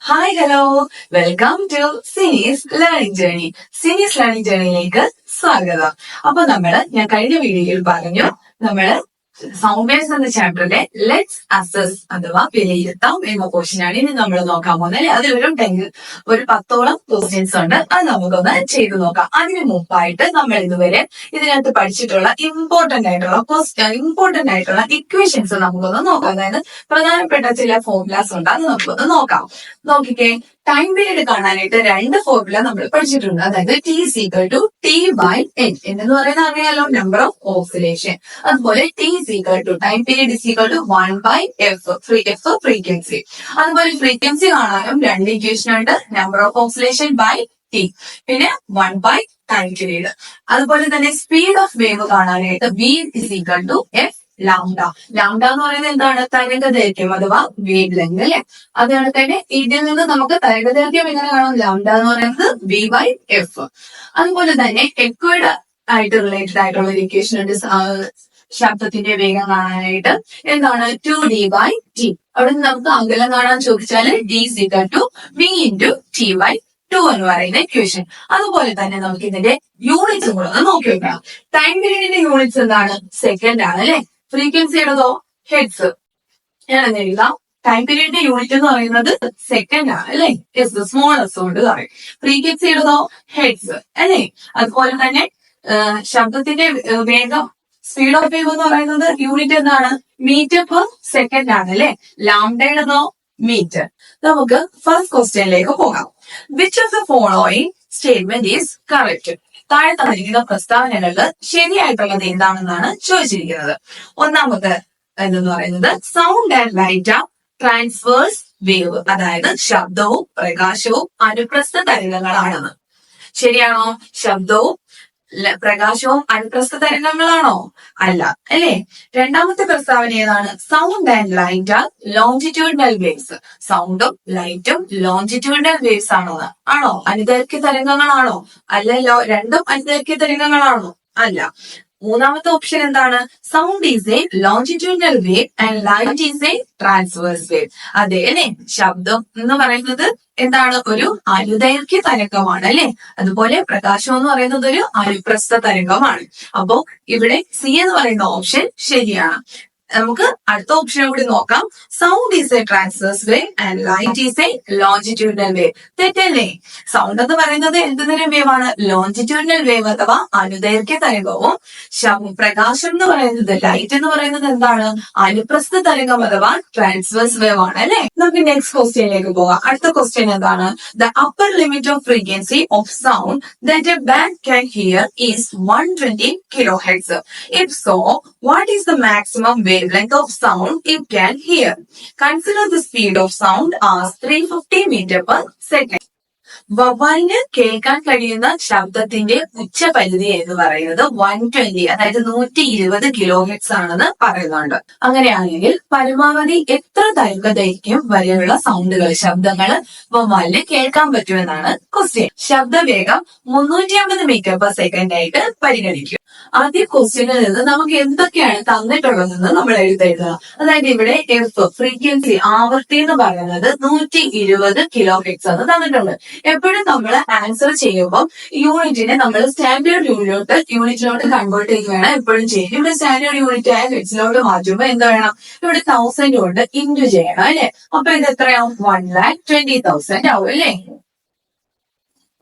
Hi hello, welcome to Sini's learning journey. Sini's learning ജേർണിയിലേക്ക് സ്വാഗതം. അപ്പൊ ഞാൻ കഴിഞ്ഞ വീഡിയോയിൽ പറഞ്ഞു നമ്മള് സൗണ്ട് വേവ്സ് എന്ന ചാപ്റ്ററിലെ ലെറ്റ്സ് അസസ് അഥവാ വിലയിരുത്താം എന്ന പോർഷൻ ആണ് ഇനി നമ്മൾ നോക്കാൻ പോകുന്നത്. അല്ലെ, അതിലൊരു 10ഓളം ക്വസ്റ്റ്യൻസ് ഉണ്ട്. അത് നമുക്കൊന്ന് ചെയ്തു നോക്കാം. അതിനു മുമ്പായിട്ട് നമ്മൾ ഇതുവരെ ഇതിനകത്ത് പഠിച്ചിട്ടുള്ള ഇമ്പോർട്ടന്റ് ആയിട്ടുള്ള ഇക്വേഷൻസ് നമുക്കൊന്ന് നോക്കാം. അതായത് പ്രധാനപ്പെട്ട ചില ഫോർമുലാസ് ഉണ്ട്, അത് നമുക്കൊന്ന് നോക്കാം. നോക്കിക്കേ, ടൈം പീരീഡ് കാണാനായിട്ട് രണ്ട് ഫോർമുല നമ്മൾ പഠിച്ചിട്ടുണ്ട്. അതായത് T is equal to T by N എന്ന് പറയുന്നത് അറിയാലോ, നമ്പർ ഓഫ് ഓസിലേഷൻ. അതുപോലെ T is equal to time period is equal to 1 by F frequency. അതുപോലെ ഫ്രീക്വൻസി കാണാനും രണ്ട് ഇക്വേഷൻ ഉണ്ട്, number of oscillation by T, പിന്നെ 1 ബൈ ടൈം പീരീഡ്. അതുപോലെ തന്നെ സ്പീഡ് ഓഫ് വേവ് കാണാനായിട്ട് V is equal to F lambda. Lambda എന്ന് പറയുന്നത് എന്താണ്? തരംഗദൈർഘ്യം അഥവാ വേവ് ലെങ്ത്, അല്ലെ. അതുകൊണ്ട് തന്നെ ഇതിൽ നിന്ന് നമുക്ക് തരംഗദൈർഘ്യം എങ്ങനെ കാണാം? ലാംഡ എന്ന് പറയുന്നത് വി ബൈ എഫ്. അതുപോലെ തന്നെ എക്വൈഡ് ആയിട്ട് റിലേറ്റഡ് ആയിട്ടുള്ള ഒരു ഇക്വേഷൻ ഉണ്ട് ശബ്ദത്തിന്റെ വേഗം കാണാനായിട്ട്. എന്താണ്? 2d by T. അവിടെ നിന്ന് നമുക്ക് അകലം കാണാൻ ചോദിച്ചാൽ d is equal to v into t by 2 എന്ന് പറയുന്ന ഇക്വേഷൻ. അതുപോലെ തന്നെ നമുക്ക് ഇതിന്റെ യൂണിറ്റ്സും കൂടെ ഒന്ന് നോക്കി വെക്കണം. ടൈം പീരീഡിന്റെ യൂണിറ്റ്സ് എന്താണ്? സെക്കൻഡ് ആണ്, അല്ലെ. ഫ്രീക്വൻസിയുടേതോ? ഹെഡ്സ്. ഞാനെന്ന് എഴുതാം. ടൈം പീരീഡിന്റെ യൂണിറ്റ് എന്ന് പറയുന്നത് സെക്കൻഡ് ആണ്, അല്ലെ. സ്മോൾ എസ് കൊണ്ട് പറയും. ഫ്രീക്വൻസിയുടേതോ? ഹെഡ്സ്, അല്ലെ. അതുപോലെ തന്നെ ശബ്ദത്തിന്റെ വേഗം, സ്പീഡ് ഓഫ് വേവ് എന്ന് പറയുന്നത് യൂണിറ്റ് എന്താണ്? മീറ്റർ പെർ സെക്കൻഡ് ആണ്, അല്ലെ. ലാംഡയുടേതോ? മീറ്റർ. നമുക്ക് ഫസ്റ്റ് ക്വസ്റ്റ്യനിലേക്ക് പോകാം. Which of the following statement is correct? താഴെ തന്നിരിക്കുന്ന പ്രസ്താവനകളിൽ ശരിയായിട്ടുള്ളത് എന്താണെന്നാണ് ചോദിച്ചിരിക്കുന്നത്. ഒന്നാമത് എന്ന് പറയുന്നത് sound and light are transverse wave, അതായത് ശബ്ദവും പ്രകാശവും അനുപ്രസ്ഥ തരംഗങ്ങളാണെന്ന്. ശരിയാണോ? ശബ്ദവും പ്രകാശവും അനുപ്രസ്ഥ തരംഗങ്ങളാണോ? അല്ല, അല്ലെ. രണ്ടാമത്തെ പ്രസ്താവന ഏതാണ്? Sound and light are longitudinal waves. സൗണ്ടും ലൈറ്റും ലോഞ്ചിറ്റ്യൂഡിനൽ വേവ്സ് ആണോ? അനുദൈർഘ്യ തരംഗങ്ങളാണോ? അല്ലല്ലോ. രണ്ടും അനുദൈർഘ്യ തരംഗങ്ങളാണോ? അല്ല. മൂന്നാമത്തെ ഓപ്ഷൻ എന്താണ്? Sound is A longitudinal wave and light is A transverse wave. അതെ, അല്ലെ. ശബ്ദം എന്ന് പറയുന്നത് എന്താണ്? ഒരു അനുദൈർഘ്യ തരംഗമാണ്, അല്ലെ. അതുപോലെ പ്രകാശം എന്ന് പറയുന്നത് ഒരു അനുപ്രസ്ഥ തരംഗമാണ്. അപ്പോ ഇവിടെ സി എന്ന് പറയുന്ന ഓപ്ഷൻ ശരിയാണ്. നമുക്ക് അടുത്ത ഓപ്ഷനും കൂടി നോക്കാം. Sound is A transverse wave and light is A longitudinal wave. തെറ്റല്ലേ? സൗണ്ട് എന്ന് പറയുന്നത് എന്ത് തരം വേവ് ആണ്? ലോഞ്ചിറ്റ്യൂഡിനൽ വേവ് അഥവാ അനുദൈർഘ്യ തരംഗവും പ്രകാശം എന്ന് പറയുന്നത്, ലൈറ്റ് എന്ന് പറയുന്നത് എന്താണ്? അനുപ്രസ്ഥ തരംഗം അഥവാ ട്രാൻസ്വേഴ്സ് വേവ് ആണ്, അല്ലെ. നമുക്ക് നെക്സ്റ്റ് ക്വസ്റ്റ്യനിലേക്ക് പോകാം. അടുത്ത ക്വസ്റ്റ്യൻ എന്താണ്? The upper limit of frequency of sound that A band can hear is 120 kHz. If so, what is the maximum wavelength of sound it can hear? Consider the speed of sound as 350 meter per second. വവ്വാലിന് കേൾക്കാൻ കഴിയുന്ന ശബ്ദത്തിന്റെ ഉച്ചപരിധി എന്ന് പറയുന്നത് 120, അതായത് 120 kHz ആണെന്ന് പറയുന്നുണ്ട്. അങ്ങനെയാണെങ്കിൽ പരമാവധി എത്ര ദൈർഘ്യം വരെയുള്ള ശബ്ദങ്ങൾ വവ്വാലിന് കേൾക്കാൻ പറ്റുമെന്നാണ് ക്വസ്റ്റ്യൻ. ശബ്ദവേഗം 350 മീറ്റർ പെർ സെക്കൻഡ് ആയിട്ട് പരിഗണിക്കും. ആദ്യ ക്വസ്റ്റ്യനിൽ നിന്ന് നമുക്ക് എന്തൊക്കെയാണ് തന്നിട്ടുള്ളതെന്ന് നമ്മൾ എഴുതുക. അതായത് ഇവിടെ എഫ് ഫ്രീക്വൻസി, ആവൃത്തി എന്ന് പറയുന്നത് 120 kHz എന്ന് തന്നിട്ടുണ്ട്. എപ്പോഴും നമ്മൾ ആൻസർ ചെയ്യുമ്പോൾ യൂണിറ്റിനെ നമ്മൾ സ്റ്റാൻഡേർഡ് യൂണിറ്റിലോട്ട് കൺവേർട്ട് ചെയ്യുകയാണ് എപ്പോഴും ചെയ്യും. ഇവിടെ സ്റ്റാൻഡേർഡ് യൂണിറ്റ് ആയ ഹെഡ്സിലോട്ട് മാറ്റുമ്പോൾ എന്ത് വേണം? ഇവിടെ 1000 കൊണ്ട് ഇൻറ്റു ചെയ്യണം, അല്ലെ. അപ്പൊ ഇത് എത്രയാവും? 1,20,000 ആവും, അല്ലെ.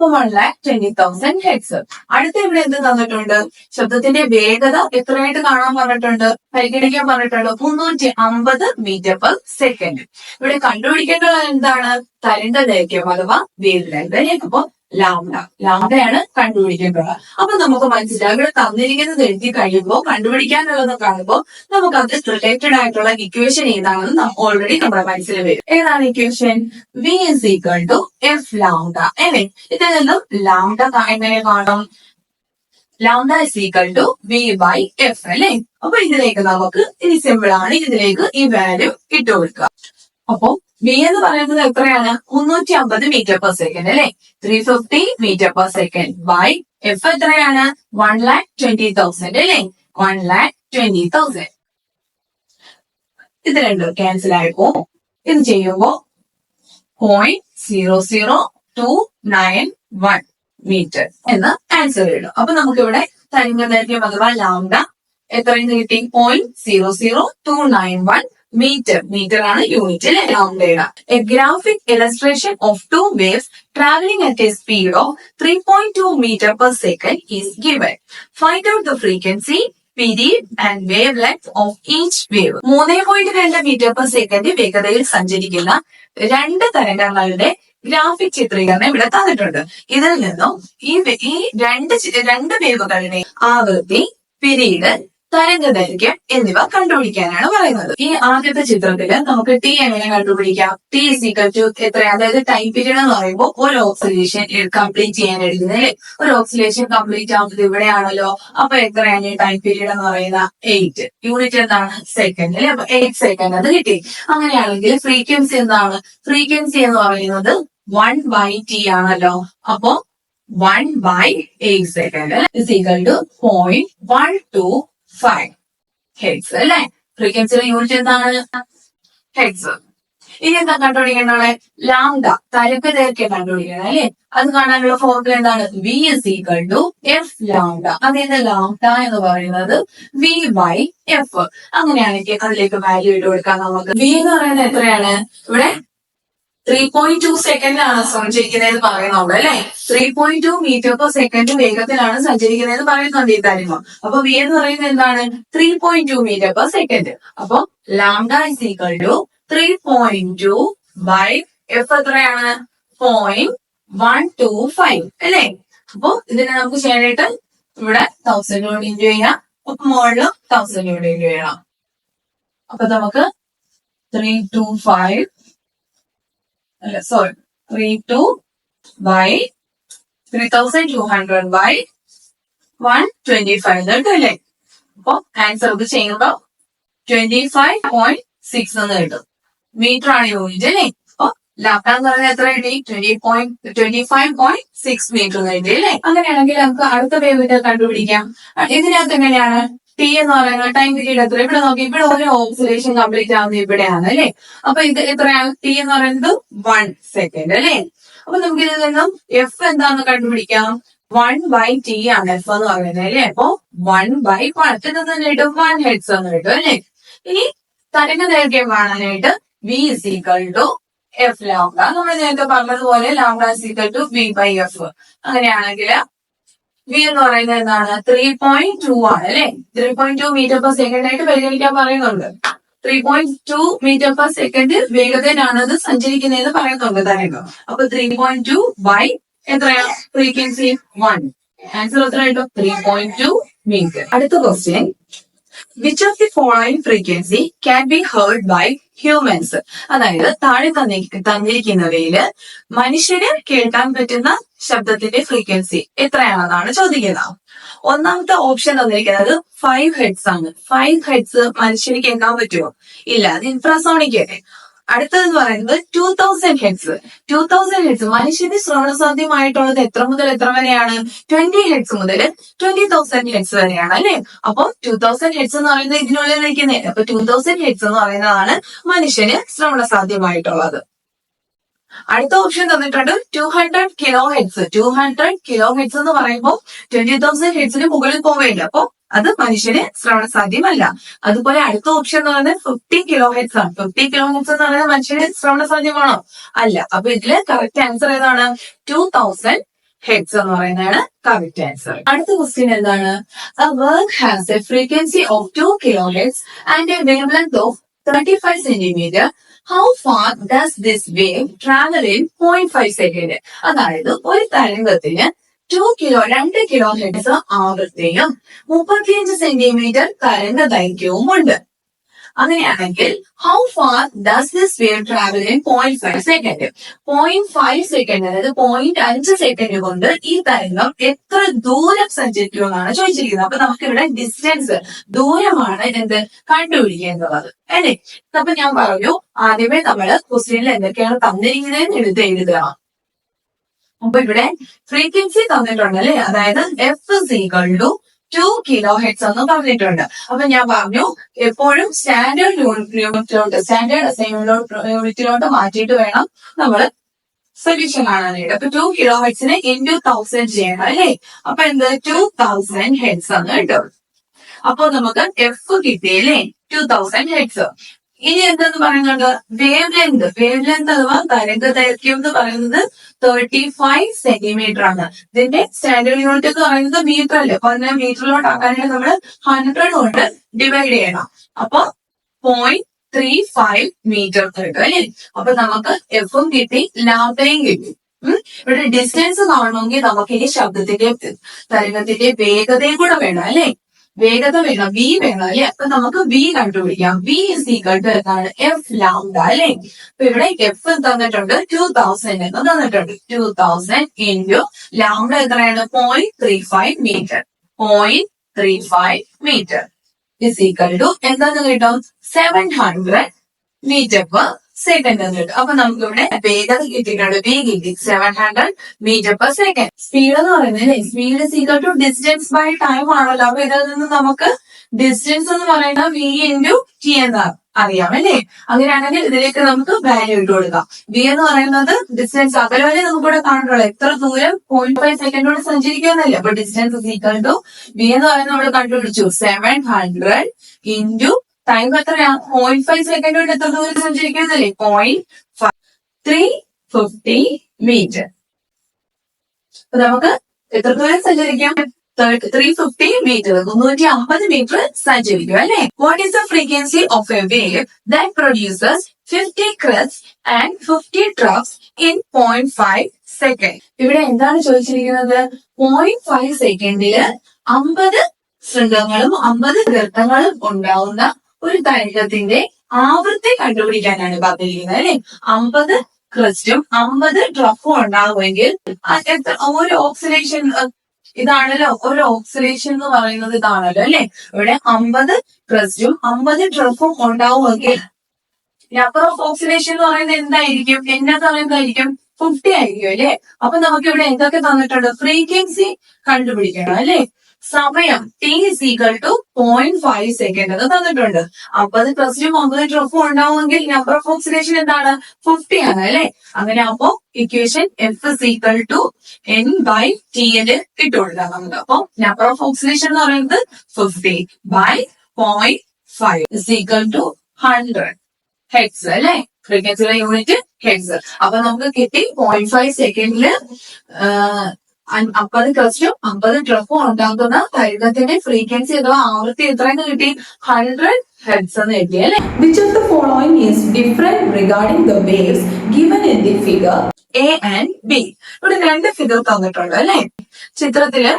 1,20,000 ഹെഡ്സ്. അടുത്ത ഇവിടെ എന്ത് തന്നിട്ടുണ്ട്? ശബ്ദത്തിന്റെ വേഗത എത്രയായിട്ട് കാണാൻ പറഞ്ഞിട്ടുണ്ട്, പരിഗണിക്കാൻ പറഞ്ഞിട്ടുണ്ട്. 350 മീറ്റർ പെർ സെക്കൻഡ്. ഇവിടെ കണ്ടുപിടിക്കേണ്ടത് എന്താണ്? തരംഗദൈർഘ്യം അഥവാ വേവ് ലെങ്ത്. അപ്പൊ ലാംഡയാണ് കണ്ടുപിടിക്കേണ്ടത്. അപ്പൊ നമുക്ക് മനസ്സിലാവും ഇവിടെ തന്നിരിക്കുന്നത് എഴുതി കഴിയുമ്പോൾ കണ്ടുപിടിക്കാനുള്ളത് കാണുമ്പോൾ നമുക്ക് അത് റിലേറ്റഡ് ആയിട്ടുള്ള ഇക്വേഷൻ ഏതാണെന്ന് ഓൾറെഡി നമ്മുടെ മനസ്സിൽ വരും. ഏതാണ് equation? V is equal to F lambda, അല്ലെ. ഇതിൽ നിന്നും ലാംഡ എങ്ങനെ കാണും? Lambda is equal to V by F, അല്ലെ. അപ്പൊ ഇതിലേക്ക് നമുക്ക് ഇനി സിമ്പിൾ ആണ്, ഇതിലേക്ക് ഈ വാല്യൂ ഇട്ട് കൊടുക്കുക. അപ്പൊ വി എന്ന് പറയുന്നത് എത്രയാണ്? 350 മീറ്റർ പെർ സെക്കൻഡ്, അല്ലെ. 350 metre per second by F എത്രയാണ്? 1,20,000, അല്ലെ. 1,20,000. ഇത് രണ്ടും ക്യാൻസൽ ആയിപ്പോ ഇത് ചെയ്യുമ്പോ 0.00291 മീറ്റർ എന്ന് ആൻസർ ഇടും. അപ്പൊ നമുക്കിവിടെ തരംഗദൈർഘ്യം അഥവാ ലാംഡ എത്രയെന്ന് കിട്ടി? 0.00291 മീറ്റർ. മീറ്റർ ആണ് യൂണിറ്റ് ലാംഡയുടെ. A graphic illustration of two waves travelling at a speed of 3.2 metre per second is given. Find out the frequency, period and wavelength of each wave. 3.2 metre per second വേഗതയിൽ സഞ്ചരിക്കുന്ന രണ്ട് തരംഗങ്ങളുടെ graphic ചിത്രീകരണം ഇവിടെ തന്നിട്ടുണ്ട്. ഇതിൽ നിന്നും ഈ രണ്ട് വേവുകളുടെ ആവൃത്തി, പീരീഡ്, തരംഗദൈർഘ്യം എന്നിവ കണ്ടുപിടിക്കാനാണ് പറയുന്നത്. ഈ ആദ്യത്തെ ചിത്രത്തില് നമുക്ക് ടി എങ്ങനെ കണ്ടുപിടിക്കാം? ടി ഈക്വൽ ടു എത്ര? അതായത് ടൈം പീരീഡ് എന്ന് പറയുമ്പോൾ ഒരു ഓക്സിലേഷൻ കംപ്ലീറ്റ് ചെയ്യാൻ എടുക്കുന്നത്. ഒരു ഓക്സിലേഷൻ കംപ്ലീറ്റ് ആവുന്നത് ഇവിടെയാണല്ലോ. അപ്പൊ എത്രയാണ് ടൈം പീരീഡ് എന്ന് പറയുന്നത്? 8. യൂണിറ്റ് എന്താണ്? സെക്കൻഡ് അല്ലെ. അപ്പൊ 8 സെക്കൻഡ് അത് കിട്ടി. അങ്ങനെയാണെങ്കിൽ ഫ്രീക്വൻസി എന്താണ്? ഫ്രീക്വൻസി എന്ന് പറയുന്നത് 1/t ആണല്ലോ. അപ്പോ 1/8 second is equal to 0.125 hertz അല്ലെ. ഫ്രീക്വൻസിയുടെ യൂണിറ്റ് എന്താണ്? ഹെർട്സ്. ഇനി എന്താ കണ്ടുപിടിക്കേണ്ടത്? ലാംഡ, തരംഗദൈർഘ്യം കണ്ടുപിടിക്കണം അല്ലെ. അത് കാണാനുള്ള ഫോർമുല എന്താണ്? V is equal to F lambda. അതായത് ലാംഡ എന്ന് പറയുന്നത് V/F. അങ്ങനെയാണെങ്കിൽ അതിലേക്ക് വാല്യൂ ഇട്ട് കൊടുക്കാം നമുക്ക്. V എന്ന് പറയുന്നത് എത്രയാണ്? ഇവിടെ 3.2 സെക്കൻഡിലാണ് സഞ്ചരിക്കുന്നത് പറയുന്നുണ്ട് അല്ലെ. 3.2 മീറ്റർ പെർ സെക്കൻഡ് വേഗത്തിലാണ് സഞ്ചരിക്കുന്നത് പറയുന്നുണ്ട് ഈ തരംഗം. അപ്പൊ V എന്ന് പറയുന്നത് എന്താണ്? 3.2 മീറ്റർ പെർ സെക്കൻഡ്. അപ്പൊ lambda is equal to 3.2 by F എത്രയാണ്? 0.125 അല്ലെ. അപ്പൊ ഇതിനെ നമുക്ക് ചെയ്യാനായിട്ട് ഇവിടെ 1000 കൊണ്ട് ഇൻറ്റു ചെയ്യാം. അപ്പൊ മുകളിലും 1000 കൊണ്ട് ഇൻറ്റു ചെയ്യണം. അപ്പൊ നമുക്ക് 32 by 3200 by 125 കിട്ടും അല്ലേ. അപ്പൊ ആൻസർ ഇത് ചെയ്യുമ്പോ 25.6 എന്ന് കിട്ടും. മീറ്റർ ആണ് യൂണിറ്റ് അല്ലേ. അപ്പൊ ലാംഡ എന്ന് പറഞ്ഞാൽ എത്ര കിട്ടി? 25.6 മീറ്റർ എന്ന് കിട്ടി അല്ലേ. അങ്ങനെയാണെങ്കിൽ നമുക്ക് അടുത്ത വേവിന്റെ കണ്ടുപിടിക്കാം. ഇതിനകത്ത് എങ്ങനെയാണ്? ടി എന്ന് പറയുന്നത് ടൈം പീരീഡ് എത്ര? ഇവിടെ നോക്കി, ഇവിടെ ഒരു ഓക്സിലേഷൻ കംപ്ലീറ്റ് ആവുന്നത് ഇവിടെയാണ് അല്ലെ. അപ്പൊ ഇത് എത്രയാണ്? ടി എന്ന് പറയുന്നത് 1 സെക്കൻഡ് അല്ലെ. അപ്പൊ നമുക്ക് ഇതിൽ നിന്നും എഫ് എന്താന്ന് കണ്ടുപിടിക്കാം. 1/t ആണ് എഫ് എന്ന് പറയുന്നത് അല്ലെ. അപ്പൊ 1/1 തന്നെ കിട്ടും. 1 ഹെർട്സ് എന്ന് കിട്ടും അല്ലെ. ഇനി തരംഗദൈർഘ്യം കാണാനായിട്ട് V is equal to F lambda. നമ്മൾ നേരത്തെ പറഞ്ഞതുപോലെ lambda is equal to V/F. അങ്ങനെയാണെങ്കിൽ V എന്ന് പറയുന്നത് എന്താണ്? 3.2 ആണ് അല്ലെ. 3.2 മീറ്റർ പെർ സെക്കൻഡ് ആയിട്ട് പരിഗണിക്കാൻ പറയുന്നുണ്ട്. 3.2 മീറ്റർ പെർ സെക്കൻഡ് വേഗതയിലാണ് അത് സഞ്ചരിക്കുന്നതെന്ന് പറയുന്നുണ്ട് തരംഗം. അപ്പൊ 3.2 ബൈ എത്രയാ? ഫ്രീക്വൻസി 1. ആൻസർ എത്ര കിട്ടും? 3.2 മീറ്റർ. അടുത്ത question, which of the following frequency can be heard by humans? അതായത് താഴെ തന്നിരിക്കുന്നവയില് മനുഷ്യന് കേൾക്കാൻ പറ്റുന്ന ശബ്ദത്തിന്റെ ഫ്രീക്വൻസി എത്രയാണെന്നാണ് ചോദിക്കുന്നത്. ഒന്നാമത്തെ ഓപ്ഷൻ തന്നിരിക്കുന്നത് 5 ഹെർട്സ് ആണ്. 5 ഹെർട്സ് മനുഷ്യന് കേൾക്കാൻ പറ്റുമോ? ഇല്ല, അത് ഇൻഫ്രാസോണിക് അല്ലേ. അടുത്തതെന്ന് പറയുന്നത് 2000 ഹെർട്സ്. 2000 ഹെർട്സ് മനുഷ്യന് ശ്രവണസാധ്യമായിട്ടുള്ളത് എത്ര മുതൽ എത്ര വരെയാണ്? 20 ഹെർട്സ് മുതൽ 20,000 ഹെർട്സ് വരെയാണ് അല്ലെ. അപ്പൊ 2000 ഹെർട്സ് എന്ന് പറയുന്നത് ഇതിനുള്ളിൽ നിൽക്കുന്നത്. അപ്പൊ 2000 ഹെർട്സ് എന്ന് പറയുന്നതാണ് മനുഷ്യന് ശ്രവണസാധ്യമായിട്ടുള്ളത്. അടുത്ത ഓപ്ഷൻ തന്നിട്ടുണ്ട് 200 കിലോ ഹെർട്സ്. 200 കിലോ ഹെർട്സ് എന്ന് പറയുമ്പോൾ 20,000 ഹെർട്സിന് മുകളിൽ പോവുകയില്ല. അപ്പൊ അത് മനുഷ്യന് ശ്രവണസാധ്യമല്ല. അതുപോലെ അടുത്ത ഓപ്ഷൻ എന്ന് പറയുന്നത് 50 കിലോ ഹെർട്സ് ആണ്. 50 കിലോ ഹെർട്സ് എന്ന് പറയുന്നത് മനുഷ്യന് ശ്രവണസാധ്യമാണോ? അല്ല. അപ്പൊ ഇതില് കറക്റ്റ് ആൻസർ ഏതാണ്? 2000 ഹെർട്സ് എന്ന് പറയുന്നതാണ് കറക്റ്റ് ആൻസർ. അടുത്ത ക്വസ്റ്റ്യൻ എന്താണ്? A work has a frequency of 2 kilohertz and a wavelength of 35 centimeter. How far does this wave travel in 0.5 second? അതായത് ഒരു തരംഗത്തിന് 2 കിലോ ഹെർട്സ് ആവൃത്തിയും 35 സെന്റിമീറ്റർ തരംഗദൈർഘ്യവും ഉണ്ട്. അങ്ങനെയാണെങ്കിൽ how far does this wave travel in 0.5 second? 0.5 second അതായത് 0.5 second കൊണ്ട് ഈ തരംഗം എത്ര ദൂരം സഞ്ചരിക്കുമെന്നാണ് ചോദിച്ചിരിക്കുന്നത്. അപ്പൊ നമുക്ക് ഇവിടെ ഡിസ്റ്റൻസ്, ദൂരമാണ് എന്ത് കണ്ടുപിടിക്കേണ്ടത് അല്ലെ. അപ്പൊ ഞാൻ പറഞ്ഞു ആദ്യമേ നമ്മള് ക്വസ്റ്റ്യനിൽ എന്തൊക്കെയാണ് തന്നിരിക്കുന്നതെന്ന് എഴുതുക. അപ്പൊ ഇവിടെ ഫ്രീക്വൻസി തന്നിട്ടുണ്ട് അല്ലെ. അതായത് F is equal to 2 kilo heads എന്ന് പറഞ്ഞിട്ടുണ്ട്. അപ്പൊ ഞാൻ പറഞ്ഞു എപ്പോഴും സ്റ്റാൻഡേർഡ് സ്റ്റാൻഡേർഡ് യൂണിറ്റിലോട്ട് മാറ്റിയിട്ട് വേണം നമ്മൾ സൊല്യൂഷൻ കാണാനായിട്ട്. അപ്പൊ 2 കിലോ ഹെഡ്സിനെ ഇൻറ്റു 1000 ചെയ്യണം അല്ലേ? അപ്പൊ എന്ത് 2000 ഹെഡ്സ് എന്ന് കിട്ടും. അപ്പൊ നമുക്ക് എഫ് കിട്ടിയല്ലേ 2000 ഹെഡ്സ്. ഇനി എന്തെന്ന് പറയുന്നുണ്ട്? വേവ് ലെങ്ത് അഥവാ തരംഗ ദൈർഘ്യം എന്ന് പറയുന്നത് 35 സെന്റിമീറ്റർ ആണ്. ഇതിന്റെ സ്റ്റാൻഡേർഡ് യൂണിറ്റ് എന്ന് പറയുന്നത് മീറ്റർ അല്ലേ? അപ്പൊ അതിനെ മീറ്ററിലോട്ട് ആക്കാനായിട്ട് നമ്മൾ 100 കൊണ്ട് ഡിവൈഡ് ചെയ്യണം. അപ്പൊ 0.35 മീറ്റർ കിട്ടും അല്ലേ? അപ്പൊ നമുക്ക് എഫും കിട്ടി, ലാംഡയും കിട്ടി. ഇവിടെ ഡിസ്റ്റൻസ് കാണണമെങ്കിൽ നമുക്ക് ഈ ശബ്ദത്തിന്റെ തരംഗത്തിന്റെ വേഗതയും കൂടെ വേണം അല്ലെ? വേഗത വേണം, വി വേണം അല്ലെ? അപ്പൊ നമുക്ക് വി കണ്ടുപിടിക്കാം. വി ഇസ് ഈക്വൽ ടു എന്താണ്? എഫ് ലാംഡ അല്ലെ? അപ്പൊ ഇവിടെ എഫ് തന്നിട്ടുണ്ട് 2000 എന്ന് തന്നിട്ടുണ്ട്. 2000 ഇൻറ്റു ലാംഡ എത്രയാണ്? 0.35 metre. 0.35 metre is equal to എന്താന്ന് കിട്ടും? 700 മീറ്റർ പെർ സെക്കൻഡ് എന്ന് കിട്ടും. അപ്പൊ നമുക്ക് ഇവിടെ വേഗത കിട്ടിയിട്ടുണ്ട്, വി കിട്ടി 700 മീറ്റർ പെർ സെക്കൻഡ്. സ്പീഡ് എന്ന് പറയുന്നത് speed is equal to distance by time ആണല്ലോ. അപ്പൊ ഇതിൽ നിന്ന് നമുക്ക് ഡിസ്റ്റൻസ് എന്ന് പറയുന്നത് വി ഇൻറ്റു ടി എന്ന് അറിയാം അല്ലേ? അങ്ങനെയാണെങ്കിൽ ഇതിലേക്ക് നമുക്ക് വാല്യൂ ഇട്ട് കൊടുക്കാം. വി എന്ന് പറയുന്നത് ഡിസ്റ്റൻസ് അകലെ നമുക്കിവിടെ കാണുന്നുള്ളൂ. എത്ര ദൂരം 0.5 സെക്കൻഡ് കൊണ്ട് സഞ്ചരിക്കുന്നല്ലേ? അപ്പൊ distance is equal to V എന്ന് പറയുന്നത് നമ്മൾ കണ്ടുപിടിച്ചു 700 ഇൻറ്റു ടൈം എത്രയാ? 0.5 സെക്കൻഡ് കൊണ്ട് എത്ര ദൂരം സഞ്ചരിക്കുന്നല്ലേ? 350 മീറ്റർ. അപ്പൊ നമുക്ക് എത്ര ദൂരം സഞ്ചരിക്കാം? 350 മീറ്റർ, 350 മീറ്റർ സഞ്ചരിക്കും അല്ലെ? What is the frequency of A wave that produces 50 crest and 50 ട്രഫ്സ് in 0.5 second? ഇവിടെ എന്താണ് ചോദിച്ചിരിക്കുന്നത്? 0.5 സെക്കൻഡില് 50 ശൃംഗങ്ങളും 50 ഗർത്തങ്ങളും ഉണ്ടാവുന്ന ഒരു തരംഗത്തിന്റെ ആവൃത്തി കണ്ടുപിടിക്കാനാണ് പറഞ്ഞിരിക്കുന്നത് അല്ലെ? 50 ക്രസ്റ്റും 50 ട്രഫും ഉണ്ടാവുമെങ്കിൽ ഒരു ഓക്സിലേഷൻ ഇതാണല്ലോ, ഒരു ഓക്സിലേഷൻ എന്ന് പറയുന്നത് ഇതാണല്ലോ അല്ലെ? ഇവിടെ 50 ക്രസ്റ്റും 50 ട്രഫും ഉണ്ടാവുമെങ്കിൽ നമ്പർ ഓഫ് ഓക്സിലേഷൻ എന്ന് പറയുന്നത് എന്തായിരിക്കും? എന്ന് പറയുന്നതായിരിക്കും 50 ആയിരിക്കും അല്ലെ? അപ്പൊ നമുക്ക് ഇവിടെ എന്തൊക്കെ തന്നിട്ടുണ്ട്? ഫ്രീക്വൻസി കണ്ടുപിടിക്കണം അല്ലെ? സമയം T is equal to 0.5 second എന്ന് തന്നിട്ടുണ്ട്. 50 ക്രസ്റ്റും 50 ട്രഫും ഉണ്ടാവുമെങ്കിൽ നമ്പർ ഓഫ് ഓക്സിലേഷൻ എന്താണ്? 50 ആണ് അല്ലെ? അങ്ങനെ അപ്പോ equation F is equal to N by T ന് ഇട്ടുകൊടുക്കാം നമുക്ക്. അപ്പൊ നമ്പർ ഓഫ് ഓക്സിലേഷൻ എന്ന് പറയുന്നത് 50 by 0.5 is equal to 100 hertz അല്ലെ? ഫ്രീക്വൻസിയുടെ യൂണിറ്റ് ഹെഡ്സ്. അപ്പൊ നമുക്ക് കിട്ടി 0.5 സെക്കൻഡില് 50 ക്രസ്റ്റും 50 ട്രഫും ഉണ്ടാക്കുന്ന തരംഗത്തിന്റെ ഫ്രീക്വൻസി അഥവാ ആവൃത്തി എത്രയെന്ന് കിട്ടി? 100 ഹെഡ്സ് എന്ന് കിട്ടി അല്ലെ? Which of the following is different regarding the waves given in the figure A and B? ഇവിടെ രണ്ട് ഫിഗർ തന്നിട്ടുണ്ട് അല്ലെ? ചിത്രത്തില്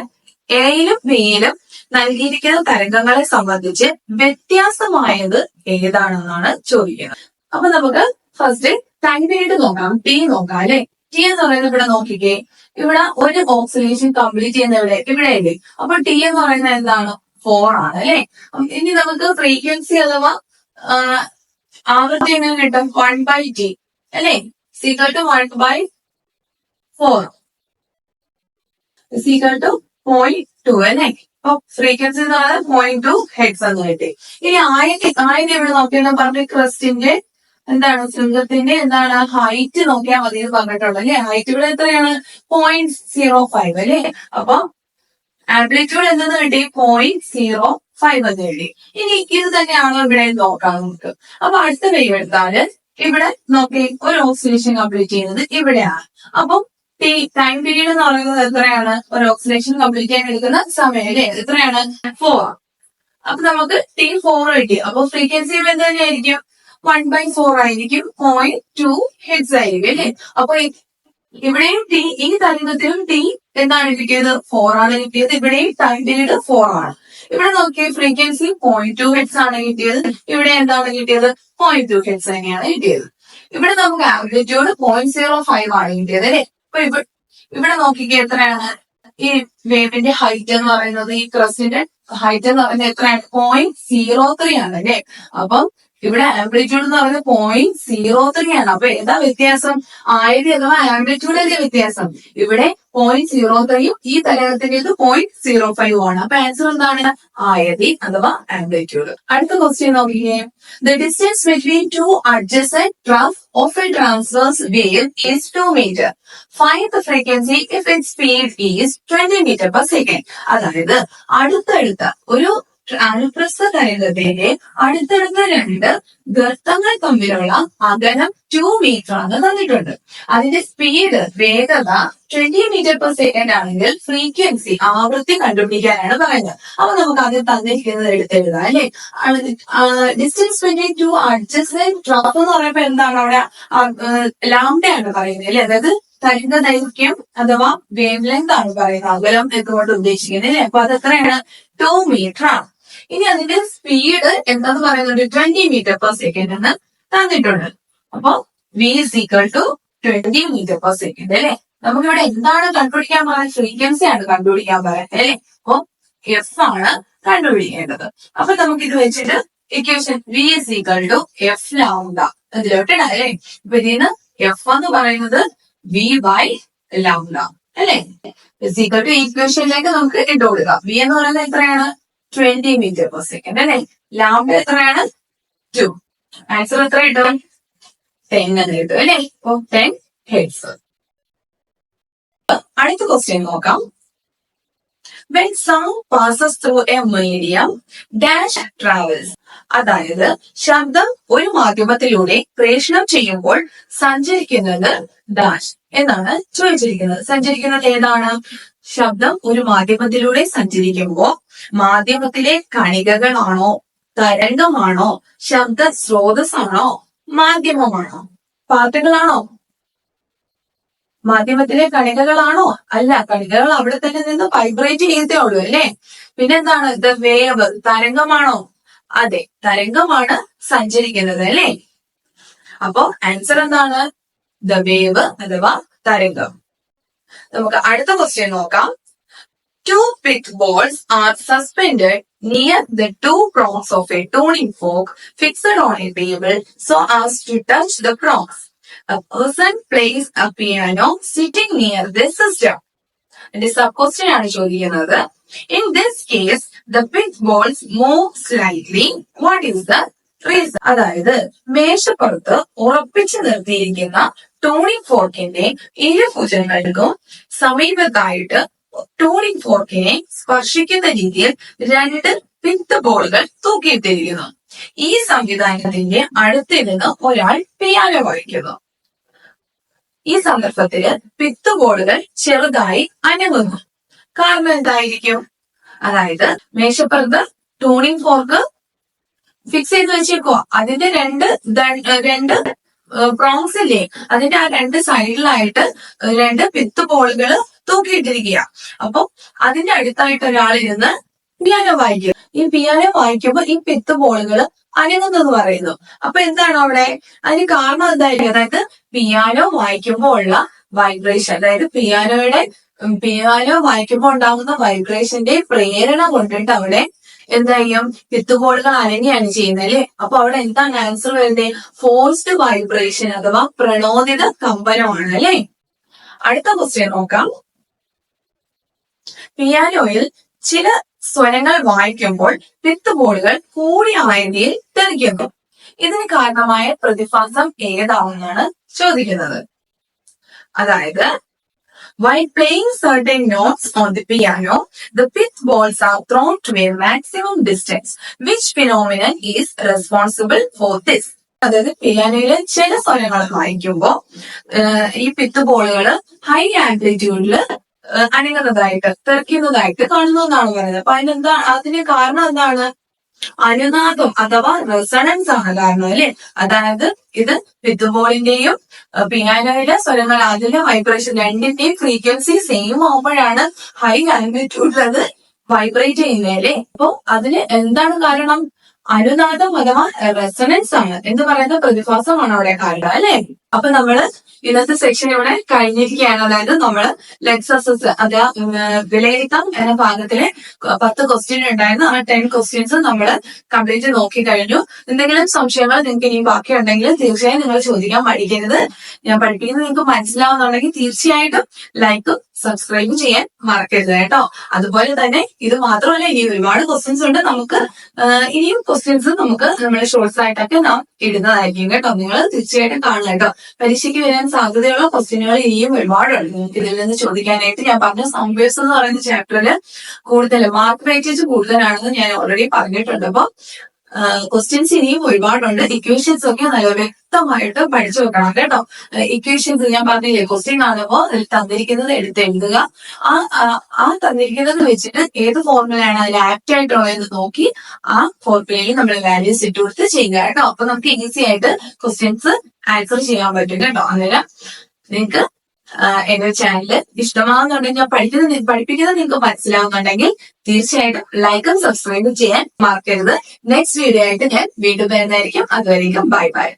എയിലും ബിയിലും നൽകിയിരിക്കുന്ന തരംഗങ്ങളെ സംബന്ധിച്ച് വ്യത്യാസമായത് ഏതാണെന്നാണ് ചോദിക്കുന്നത്. അപ്പൊ നമുക്ക് ഫസ്റ്റ് ടൈം പീരീഡ് നോക്കാം, ടി നോക്കാം അല്ലെ? ടി എന്ന് പറയുന്നത് ഇവിടെ നോക്കിക്കേ, ഇവിടെ ഒരു ഓക്സിലേഷൻ കംപ്ലീറ്റ് ചെയ്യുന്ന ഇവിടെയല്ലേ? അപ്പൊ ടി എന്ന് പറയുന്നത് എന്താണ്? 4 ആണ് അല്ലെ? ഇനി നമുക്ക് ഫ്രീക്വൻസി അഥവാ ആവൃത്തി എങ്ങനെ കിട്ടും? 1/t അല്ലെ? സീക്വൽ ടു 1/4 സീക്വൽ ടു 0.2 അല്ലെ? അപ്പൊ ഫ്രീക്വൻസി എന്ന് പറയുന്നത് 0.2 ഹെഡ്സ് എന്ന് കിട്ടി. ഇനി ആദ്യം ഇവിടെ നോക്കിയാൽ പറഞ്ഞ ക്രസ്റ്റിന്റെ എന്താണ്? ശൃംഗത്തിന്റെ എന്താണ്? ഹൈറ്റ് നോക്കിയാൽ മതി എന്ന് പറഞ്ഞിട്ടുള്ളത് അല്ലെ? ഹൈറ്റ് ഇവിടെ എത്രയാണ്? 0.05 അല്ലെ? അപ്പൊ ആംപ്ലിറ്റ്യൂഡ് എന്തെന്ന് കിട്ടി? 0.05 എന്ന് കിട്ടി. ഇനി ഇത് തന്നെയാണോ ഇവിടെ നോക്കാം നമുക്ക്. അപ്പൊ അടുത്ത വേവ് എടുത്താല് ഇവിടെ നോക്കി ഒരു ഓക്സിലേഷൻ കംപ്ലീറ്റ് ചെയ്യുന്നത് ഇവിടെയാണ്. അപ്പം ടൈം പീരീഡ് എന്ന് പറയുന്നത് എത്രയാണ്? ഒരു ഓക്സിലേഷൻ കംപ്ലീറ്റ് ചെയ്യാൻ എടുക്കുന്ന സമയം അല്ലെ? എത്രയാണ്? 4. അപ്പൊ നമുക്ക് T4 കിട്ടി. അപ്പൊ ഫ്രീക്വൻസി എന്ത് തന്നെയായിരിക്കും? 1/4 ആയിരിക്കും. 0.2 ഹെഡ്സ് ആയിരിക്കും അല്ലെ? അപ്പൊ ഇവിടെയും ടി, ഈ തരംഗത്തിലും ടി എന്താണ് കിട്ടിയത്? 4 ആണ് കിട്ടിയത്. ഇവിടെയും ടൈം പീരീഡ് 4 ആണ്. ഇവിടെ നോക്കിയ ഫ്രീക്വൻസി 0.2 ഹെഡ്സ് ആണ് കിട്ടിയത്. ഇവിടെ എന്താണ് കിട്ടിയത്? 0.2 ഹെഡ്സ് തന്നെയാണ് കിട്ടിയത്. ഇവിടെ നമുക്ക് ആംപ്ലിറ്റ്യൂഡ് 0.05 ആണ് കിട്ടിയത് അല്ലെ? അപ്പൊ ഇവിടെ നോക്കിക്കേ എത്രയാണ്? ഈ വേവിന്റെ ഹൈറ്റ് എന്ന് പറയുന്നത്, ഈ ക്രസ്റ്റിന്റെ ഹൈറ്റ് എന്ന് പറയുന്നത് എത്രയാണ്? 0.03 ആണ് അല്ലെ? അപ്പം ഇവിടെ ആംപ്ലിറ്റ്യൂഡ് എന്ന് പറയുന്നത് 0.03 ആണ്. അപ്പൊ ഏതാ വ്യത്യാസം? ആയത് അഥവാ ആംപ്ലിറ്റ്യൂഡിന്റെ വ്യത്യാസം. ഇവിടെ 0.03 ഈ തരംഗത്തിന്റേത് 0.05 ആണ്. അപ്പൊ ആൻസർ എന്താണ്? ആയതി അഥവാ ആംപ്ലിറ്റ്യൂഡ്. അടുത്ത ക്വസ്റ്റ്യൻ നോക്കിയേ. The distance between two adjacent trough of a transverse wave is 2 meter. Find the frequency if its speed is 20 meter per second. അതായത് അടുത്തടുത്ത ഒരു അനുപ്രസ്ഥ തരംഗത്തിന്റെ അടുത്തടുത്ത രണ്ട് ഗർത്തങ്ങൾ തമ്മിലുള്ള അകലം 2 മീറ്റർ ആണ് തന്നിട്ടുണ്ട്. അതിന്റെ സ്പീഡ് വേഗത 20 മീറ്റർ പെർ സെക്കൻഡ് ആണെങ്കിൽ ഫ്രീക്വൻസി ആവൃത്തി കണ്ടുപിടിക്കാനാണ് പറയുന്നത്. അപ്പൊ നമുക്ക് ആദ്യം തന്നിരിക്കുന്നത് എടുത്തെഴുതാം അല്ലെ. Distance between two adjacent trough എന്ന് പറയുമ്പോ എന്താണ് അവിടെ ലാംഡയാണ് പറയുന്നത് അല്ലെ. അതായത് തരംഗ ദൈർഘ്യം അഥവാ വേവ് ലെങ്ത് ആണ് പറയുന്നത്, അകലം എന്നുകൊണ്ട് ഉദ്ദേശിക്കുന്നത് അല്ലെ. അപ്പൊ അത് എത്രയാണ്? 2 മീറ്റർ ആണ്. ഇനി അതിന്റെ സ്പീഡ് എന്താന്ന് പറയുന്നത് 20 മീറ്റർ പെർ സെക്കൻഡ് എന്ന് തന്നിട്ടുണ്ട്. അപ്പൊ v is equal to 20 metre per second അല്ലെ. നമുക്കിവിടെ എന്താണ് കണ്ടുപിടിക്കാൻ പറയുന്നത്? ഫ്രീക്വൻസി ആണ് കണ്ടുപിടിക്കാൻ പറയുന്നത് അല്ലെ. അപ്പൊ എഫ് ആണ് കണ്ടുപിടിക്കേണ്ടത്. അപ്പൊ നമുക്ക് ഇത് വെച്ചിട്ട് equation v is equal to f lambda ഇതിലോട്ടിടാം അല്ലെ. ഇപ്പൊ ഇതിന് എഫ് എന്ന് പറയുന്നത് v by ലാംഡ അല്ലെ. is equal to ഇക്വേഷനിലേക്ക് നമുക്ക് ഇട്ട് കൊടുക്കാം. v എന്ന് പറയുന്നത് എത്രയാണ്? 20 മീറ്റർ പെർ സെക്കൻഡ് അല്ലെ. ലാംഡ എത്രയാണ്? 2. ആൻസർ എത്ര കിട്ടും? 10 എന്ന് കിട്ടും അല്ലെ. അപ്പൊ 10 ഹെർട്സ്. അടുത്ത ക്വസ്റ്റ്യൻ നോക്കാം. When sound passes through a medium, dash travels. അതായത് ശബ്ദം ഒരു മാധ്യമത്തിലൂടെ പ്രേഷണം ചെയ്യുമ്പോൾ സഞ്ചരിക്കുന്നത് ഡാഷ് എന്നാണ് ചോദിച്ചിരിക്കുന്നത്. സഞ്ചരിക്കുന്നത് ഏതാണ്? ശബ്ദം ഒരു മാധ്യമത്തിലൂടെ സഞ്ചരിക്കുമ്പോൾ മാധ്യമത്തിലെ കണികകളാണോ, തരംഗമാണോ, ശബ്ദ സ്രോതസ്സാണോ, മാധ്യമമാണോ, പാർട്ടികളാണോ? മാധ്യമത്തിലെ കണികകളാണോ? അല്ല, കണികകൾ അവിടെ തന്നെ നിന്ന് വൈബ്രേറ്റ് ചെയ്തേ ഉള്ളൂ അല്ലെ. പിന്നെന്താണ്? ദ വേവ് തരംഗമാണോ? അതെ, തരംഗമാണ് സഞ്ചരിക്കുന്നത് അല്ലെ. അപ്പോ ആൻസർ എന്താണ്? ദ വേവ് അഥവാ തരംഗം. നമുക്ക് അടുത്ത ക്വസ്റ്റ്യൻ നോക്കാം. 2 pith balls are suspended near the 2 prongs of a tuning fork fixed on a table so as to touch the prongs. A person plays a piano sitting near this system. The sub question ആണ് ചോദിക്കുന്നത്. In this case, the pith balls move slightly. What is the reason? അതായത് മേശപ്പുറത്ത് ഉറപ്പിച്ചു നിർത്തിയിരിക്കുന്ന tuning ഫോർക്കിന്റെ ഇരുഭുജങ്ങൾക്കും സമീപത്തായിട്ട് tuning ഫോർക്കിനെ സ്പർശിക്കുന്ന രീതിയിൽ 2 pith ബോളുകൾ തൂക്കിയിട്ടിരിക്കുന്നു. ഈ സംവിധാനത്തിന്റെ അടുത്തിരുന്ന് ഒരാൾ പിയാനോ വായിക്കുന്നു. ഈ സന്ദർഭത്തില് പിത്ത് ബോളുകൾ ചെറുതായി അനങ്ങുന്നു. കാരണം എന്തായിരിക്കും? അതായത് മേശപ്പുറത്ത് ടൂണിംഗ് ഫോർക്ക് ഫിക്സ് ചെയ്ത് വെച്ചേക്കോ. അതിന്റെ രണ്ട് പ്രോങ്സ് ഇല്ലേ, അതിന്റെ ആ 2 സൈഡിലായിട്ട് 2 പിത്ത് ബോളുകൾ തൂക്കിയിട്ടിരിക്കുക. അപ്പൊ അതിന്റെ അടുത്തായിട്ട് ഒരാളിരുന്ന് പിയാനോ വായിക്കുക. ഈ പിയാനോ വായിക്കുമ്പോൾ ഈ പിത്ത് ബോളുകൾ അനങ്ങുന്നെന്ന് പറയുന്നു. അപ്പൊ എന്താണ് അവിടെ? അതിന് കാരണം എന്തായിരിക്കും? അതായത് പിയാനോ വായിക്കുമ്പോൾ ഉള്ള വൈബ്രേഷൻ, അതായത് പിയാനോ വായിക്കുമ്പോൾ ഉണ്ടാകുന്ന വൈബ്രേഷന്റെ പ്രേരണ കൊണ്ടിട്ട് അവിടെ എന്തായും പിത്തുബോളുകൾ അനങ്ങിയാണ് ചെയ്യുന്നത് അല്ലെ. അപ്പൊ അവിടെ എന്താണ് ആൻസർ വരുന്നത്? ഫോഴ്സ്ഡ് വൈബ്രേഷൻ അഥവാ പ്രണോദിത കമ്പനമാണ് അല്ലെ. അടുത്ത ക്വസ്റ്റ്യൻ നോക്കാം. പിയാനോയിൽ ചില സ്വരങ്ങൾ വായിക്കുമ്പോൾ പിത്തുബോളുകൾ കൂടിയ ആയതിയിൽ തെറിക്കുന്നു. ഇതിന് കാരണമായ പ്രതിഭാസം ഏതാണെന്നാണ് ചോദിക്കുന്നത്. അതായത് while playing certain notes on the piano, the pith balls are thrown to a maximum distance. Which phenomenon is responsible for this? അതായത് പിയാനോയിലെ ചില സ്വരങ്ങൾ വായിക്കുമ്പോ ഈ പിത്ത് ബോളുകൾ ഹൈ ആംപ്ലിറ്റ്യൂഡില് അനങ്ങുന്നതായിട്ട് തെറിക്കുന്നതായിട്ട് കാണുന്നു എന്നാണ് പറയുന്നത്. അപ്പൊ അതിന് കാരണം എന്താണ്? അനുനാദം അഥവാ റെസണൻസ് ആണ് കാരണം അല്ലെ. അതായത് ഇത് പിത്തുബോളിന്റെയും പിയാനോയിലെ സ്വരങ്ങൾ അതിന്റെ വൈബ്രേഷൻ രണ്ടിന്റെയും ഫ്രീക്വൻസി സെയിം ആവുമ്പോഴാണ് ഹൈ ആംപ്ലിറ്റ്യൂഡിൽ അത് വൈബ്രേറ്റ് ചെയ്യുന്നത് അല്ലെ. അപ്പൊ അതിന് എന്താണ് കാരണം? അനുനാദം അഥവാ റെസണൻസ് ആണ് എന്ന് പറയുന്ന പ്രതിഭാസമാണ് അവിടെ കാരണം അല്ലെ. അപ്പൊ നമ്മള് ഇന്നത്തെ സെക്ഷൻ ഇവിടെ കഴിഞ്ഞിരിക്കുകയാണ്. അതായത് നമ്മള് ലെറ്റ്സ് അസസ് അത് വിലയിരുത്താം എന്ന ഭാഗത്തിലെ 10 ക്വസ്റ്റ്യൻ ഉണ്ടായിരുന്നു. ആ 10 ക്വസ്റ്റ്യൻസ് നമ്മൾ കംപ്ലീറ്റ് നോക്കി കഴിഞ്ഞു. എന്തെങ്കിലും സംശയങ്ങൾ നിങ്ങൾക്ക് ഇനി ബാക്കിയുണ്ടെങ്കിൽ തീർച്ചയായും നിങ്ങൾ ചോദിക്കാൻ മടിക്കരുത്. ഞാൻ പഠിപ്പിക്കുന്നത് നിങ്ങൾക്ക് മനസ്സിലാവുന്നുണ്ടെങ്കിൽ തീർച്ചയായിട്ടും ലൈക്കും സബ്സ്ക്രൈബ് ചെയ്യാൻ മറക്കരുത് കേട്ടോ. അതുപോലെ തന്നെ ഇത് മാത്രമല്ല, ഇനി ഒരുപാട് ക്വസ്റ്റ്യൻസ് ഉണ്ട്. നമുക്ക് ഇനിയും ക്വസ്റ്റ്യൻസ് നമുക്ക് നമ്മുടെ ഷോർട്സ് ആയിട്ടൊക്കെ നാം ഇടുന്നതായിരിക്കും കേട്ടോ. നിങ്ങൾ തീർച്ചയായിട്ടും കാണണം കേട്ടോ. പരീക്ഷയ്ക്ക് വരാൻ സാധ്യതയുള്ള ക്വസ്റ്റ്യനുകൾ ഇനിയും ഒരുപാടുണ്ട് നിങ്ങൾക്ക് ഇതിൽ നിന്ന് ചോദിക്കാനായിട്ട്. ഞാൻ പറഞ്ഞ സംവേഴ്സ് എന്ന് പറയുന്ന ചാപ്റ്ററിൽ കൂടുതൽ മാർക്ക് വെയിറ്റേജ് കൂടുതലാണെന്ന് ഞാൻ ഓൾറെഡി പറഞ്ഞിട്ടുണ്ട്. അപ്പൊ ക്വസ്റ്റ്യൻസ് ഇനിയും ഒരുപാടുണ്ട്. ഇക്വേഷൻസ് ഒക്കെ നല്ല വ്യക്തമായിട്ട് പഠിച്ചു വെക്കണം കേട്ടോ. ഇക്വേഷൻസ് ഞാൻ പറഞ്ഞില്ലേ, ക്വസ്റ്റ്യൻ കാണുമ്പോൾ തന്നിരിക്കുന്നത് എടുത്ത് എഴുതുക. ആ തന്നിരിക്കുന്നത് വെച്ചിട്ട് ഏത് ഫോർമുലയാണ് അതിൽ ആപ്റ്റ് ആയിട്ടുള്ളതെന്ന് നോക്കി ആ ഫോർമുലയിൽ നമ്മൾ വാല്യൂസ് ഇട്ട് കൊടുത്ത് ചെയ്യുക കേട്ടോ. അപ്പൊ നമുക്ക് ഈസി ആയിട്ട് ക്വസ്റ്റ്യൻസ് ആൻസർ ചെയ്യാൻ പറ്റും കേട്ടോ. അന്നേരം നിങ്ങൾക്ക് എന്റെ ചാനല് ഇഷ്ടമാകുന്നുണ്ടെങ്കിൽ, ഞാൻ പഠിപ്പിക്കുന്നത് നിങ്ങൾക്ക് മനസ്സിലാവുന്നുണ്ടെങ്കിൽ തീർച്ചയായിട്ടും ലൈക്കും സബ്സ്ക്രൈബും ചെയ്യാൻ മറക്കരുത്. നെക്സ്റ്റ് വീഡിയോ ആയിട്ട് ഞാൻ വീണ്ടും വരുന്നതായിരിക്കും. അതുവരെയും ബൈ ബൈ.